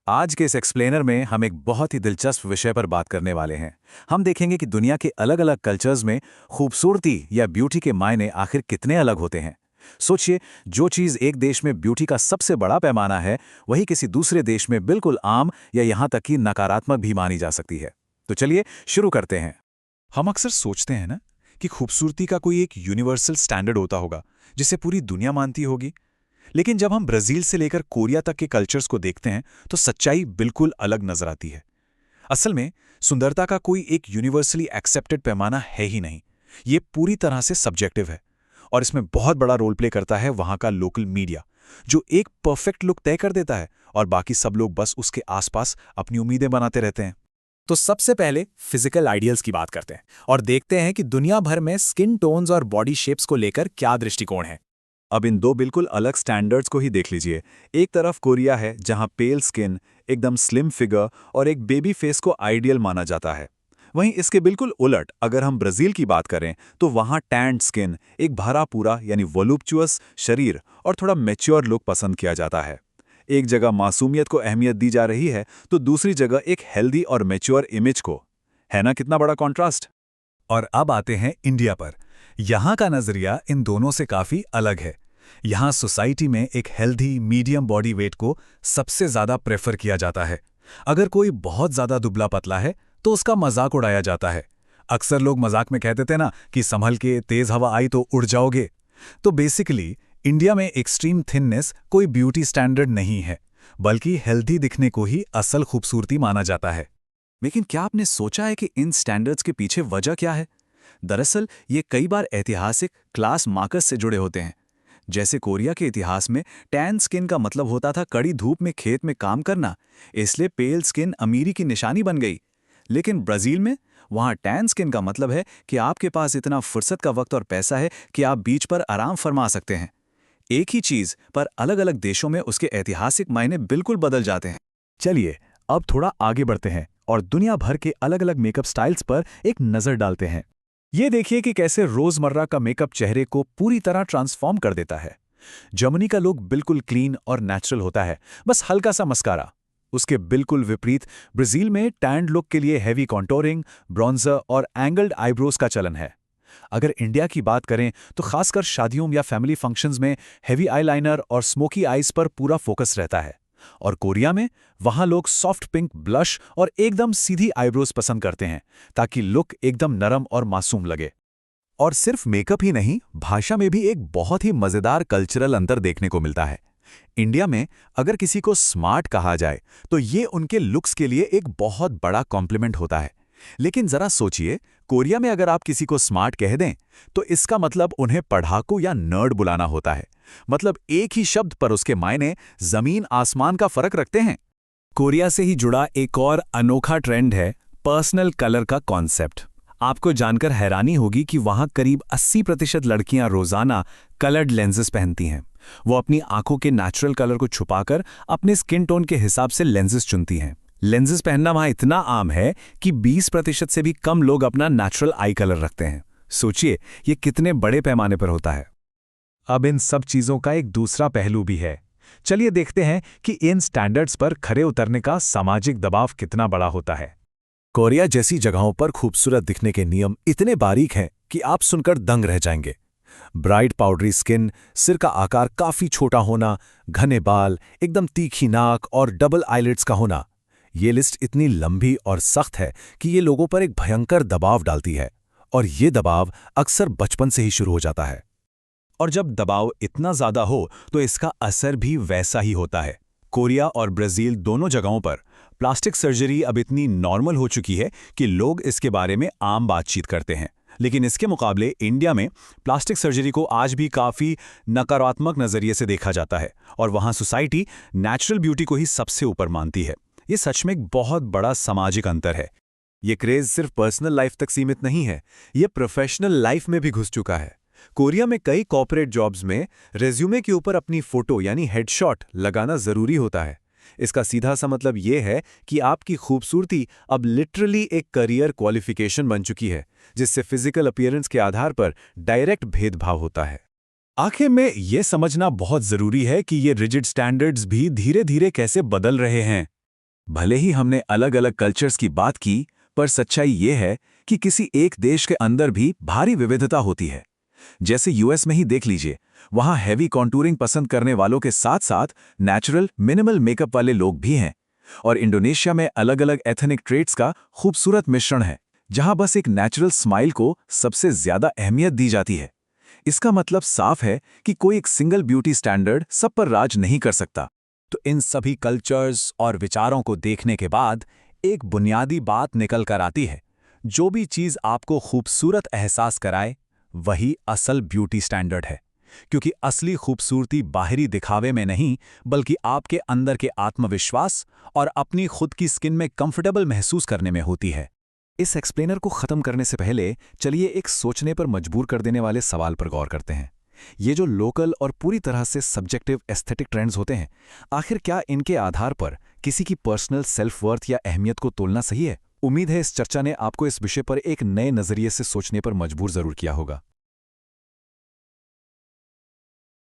आज के इस एक्सप्लेनर में हम एक बहुत ही दिलचस्प विषय पर बात करने वाले हैं। हम देखेंगे कि दुनिया के अलग-अलग कल्चर्स में खूबसूरती या ब्यूटी के मायने आखिर कितने अलग होते हैं। सोचिए, जो चीज़ एक देश में ब्यूटी का सबसे बड़ा पैमाना है, वही किसी दूसरे देश में बिल्कुल आम या यहाँ तक कि नकारात्मक भी मानी जा सकती है। तो चलिए शुरू करते हैं। हम अक्सर सोचते हैं ना कि खूबसूरती का कोई एक यूनिवर्सल स्टैंडर्ड होता होगा जिसे पूरी दुनिया मानती होगी। लेकिन जब हम ब्राजील से लेकर कोरिया तक के कल्चर्स को देखते हैं तो सच्चाई बिल्कुल अलग नजर आती है। असल में सुंदरता का कोई एक यूनिवर्सली एक्सेप्टेड पैमाना है ही नहीं। ये पूरी तरह से सब्जेक्टिव है और इसमें बहुत बड़ा रोल प्ले करता है वहां का लोकल मीडिया, जो एक परफेक्ट लुक तय कर देता है और बाकी सब लोग बस उसके आसपास अपनी उम्मीदें बनाते रहते हैं। तो सबसे पहले फिजिकल आइडियल्स की बात करते हैं और देखते हैं कि दुनिया भर में स्किन टोन्स और बॉडी शेप्स को लेकर क्या दृष्टिकोण है। अब इन दो बिल्कुल अलग स्टैंडर्ड्स को ही देख लीजिए। एक तरफ कोरिया है, जहां पेल स्किन, एकदम स्लिम फिगर और एक बेबी फेस को आइडियल माना जाता है। वहीं इसके बिल्कुल उलट अगर हम ब्राजील की बात करें तो वहां टैंड स्किन, एक भरा पूरा यानी वोलुप्चुअस शरीर और थोड़ा मैच्योर लुक पसंद किया जाता है। एक जगह मासूमियत को अहमियत दी जा रही है तो दूसरी जगह एक हेल्दी और मैच्योर इमेज को। है ना कितना बड़ा कॉन्ट्रास्ट। और अब आते हैं इंडिया पर। यहाँ का नजरिया इन दोनों से काफी अलग है। यहाँ सोसाइटी में एक हेल्दी मीडियम बॉडी वेट को सबसे ज्यादा प्रेफर किया जाता है। अगर कोई बहुत ज्यादा दुबला पतला है तो उसका मजाक उड़ाया जाता है। अक्सर लोग मजाक में कहते थे ना कि संभल के, तेज हवा आई तो उड़ जाओगे। तो बेसिकली इंडिया में एक्सट्रीम थिननेस कोई ब्यूटी स्टैंडर्ड नहीं है, बल्कि हेल्दी दिखने को ही असल खूबसूरती माना जाता है। लेकिन क्या आपने सोचा है कि इन स्टैंडर्ड्स के पीछे वजह क्या है? दरअसल ये कई बार ऐतिहासिक क्लास मार्कर्स से जुड़े होते हैं। जैसे कोरिया के इतिहास में टैन स्किन का मतलब होता था कड़ी धूप में खेत में काम करना, इसलिए पेल स्किन अमीरी की निशानी बन गई। लेकिन ब्राजील में वहाँ टैन स्किन का मतलब है कि आपके पास इतना फुर्सत का वक्त और पैसा है कि आप बीच पर आराम फरमा सकते हैं। एक ही चीज पर अलग अलग देशों में उसके ऐतिहासिक मायने बिल्कुल बदल जाते हैं। चलिए अब थोड़ा आगे बढ़ते हैं और दुनिया भर के अलग अलग मेकअप स्टाइल्स पर एक नजर डालते हैं। ये देखिए कि कैसे रोजमर्रा का मेकअप चेहरे को पूरी तरह ट्रांसफॉर्म कर देता है। जर्मनी का लुक बिल्कुल क्लीन और नेचुरल होता है, बस हल्का सा मस्कारा। उसके बिल्कुल विपरीत ब्राजील में टैंड लुक के लिए हैवी कॉन्टोरिंग, ब्रॉन्जर और एंगल्ड आईब्रोज का चलन है। अगर इंडिया की बात करें तो खासकर शादियों या फैमिली फंक्शंस में हैवी आईलाइनर और स्मोकी आईज पर पूरा फोकस रहता है। और कोरिया में वहां लोग सॉफ्ट पिंक ब्लश और एकदम सीधी आईब्रोज पसंद करते हैं ताकि लुक एकदम नरम और मासूम लगे। और सिर्फ मेकअप ही नहीं, भाषा में भी एक बहुत ही मजेदार कल्चरल अंतर देखने को मिलता है। इंडिया में अगर किसी को स्मार्ट कहा जाए तो ये उनके लुक्स के लिए एक बहुत बड़ा कॉम्प्लीमेंट होता है। लेकिन जरा सोचिए, कोरिया में अगर आप किसी को स्मार्ट कह दें तो इसका मतलब उन्हें पढ़ाकू या नर्ड बुलाना होता है। मतलब एक ही शब्द पर उसके मायने जमीन आसमान का फर्क रखते हैं। कोरिया से ही जुड़ा एक और अनोखा ट्रेंड है पर्सनल कलर का कॉन्सेप्ट। आपको जानकर हैरानी होगी कि वहां करीब 80% लड़कियां रोजाना कलर्ड लेंसेज पहनती हैं। वो अपनी आंखों के नेचुरल कलर को छुपाकर अपने स्किन टोन के हिसाब से लेंसेज चुनती हैं। लेंसेज पहनना वहां इतना आम है कि 20% से भी कम लोग अपना नेचुरल आई कलर रखते हैं। सोचिए ये कितने बड़े पैमाने पर होता है। अब इन सब चीजों का एक दूसरा पहलू भी है। चलिए देखते हैं कि इन स्टैंडर्ड्स पर खरे उतरने का सामाजिक दबाव कितना बड़ा होता है। कोरिया जैसी जगहों पर खूबसूरत दिखने के नियम इतने बारीक हैं कि आप सुनकर दंग रह जाएंगे। ब्राइट पाउडरी स्किन, सिर का आकार काफी छोटा होना, घने बाल, एकदम तीखी नाक और डबल आईलिड्स का होना। ये लिस्ट इतनी लंबी और सख्त है कि ये लोगों पर एक भयंकर दबाव डालती है, और ये दबाव अक्सर बचपन से ही शुरू हो जाता है। और जब दबाव इतना ज्यादा हो तो इसका असर भी वैसा ही होता है। कोरिया और ब्राजील दोनों जगहों पर प्लास्टिक सर्जरी अब इतनी नॉर्मल हो चुकी है कि लोग इसके बारे में आम बातचीत करते हैं। लेकिन इसके मुकाबले इंडिया में प्लास्टिक सर्जरी को आज भी काफी नकारात्मक नजरिए से देखा जाता है और वहां सोसाइटी नेचुरल ब्यूटी को ही सबसे ऊपर मानती है। ये सच में एक बहुत बड़ा सामाजिक अंतर है। ये क्रेज सिर्फ पर्सनल लाइफ तक सीमित नहीं है, ये प्रोफेशनल लाइफ में भी घुस चुका है। कोरिया में कई कॉर्पोरेट जॉब्स में रेज्यूमे के ऊपर अपनी फोटो यानी हेडशॉट लगाना जरूरी होता है। इसका सीधा सा मतलब ये है कि आपकी खूबसूरती अब लिटरली एक करियर क्वालिफिकेशन बन चुकी है, जिससे फिजिकल अपीयरेंस के आधार पर डायरेक्ट भेदभाव होता है। आखिर में ये समझना बहुत जरूरी है कि ये रिजिड स्टैंडर्ड्स भी धीरे धीरे कैसे बदल रहे हैं। भले ही हमने अलग अलग कल्चर्स की बात की, पर सच्चाई ये है कि किसी एक देश के अंदर भी भारी विविधता होती है। जैसे यूएस में ही देख लीजिए, वहाँ हैवी कॉन्टूरिंग पसंद करने वालों के साथ साथ नेचुरल मिनिमल मेकअप वाले लोग भी हैं। और इंडोनेशिया में अलग अलग एथनिक ट्रेट्स का खूबसूरत मिश्रण है, जहाँ बस एक नेचुरल स्माइल को सबसे ज्यादा अहमियत दी जाती है। इसका मतलब साफ है कि कोई एक सिंगल ब्यूटी स्टैंडर्ड सब पर राज नहीं कर सकता। तो इन सभी कल्चर्स और विचारों को देखने के बाद एक बुनियादी बात निकल कर आती है, जो भी चीज़ आपको खूबसूरत एहसास कराए वही असल ब्यूटी स्टैंडर्ड है। क्योंकि असली खूबसूरती बाहरी दिखावे में नहीं, बल्कि आपके अंदर के आत्मविश्वास और अपनी खुद की स्किन में कंफर्टेबल महसूस करने में होती है। इस एक्सप्लेनर को ख़त्म करने से पहले चलिए एक सोचने पर मजबूर कर देने वाले सवाल पर गौर करते हैं। ये जो लोकल और पूरी तरह से सब्जेक्टिव एस्थेटिक ट्रेंड्स होते हैं, आखिर क्या इनके आधार पर किसी की पर्सनल सेल्फ वर्थ या अहमियत को तोलना सही है? उम्मीद है इस चर्चा ने आपको इस विषय पर एक नए नज़रिए से सोचने पर मजबूर ज़रूर किया होगा।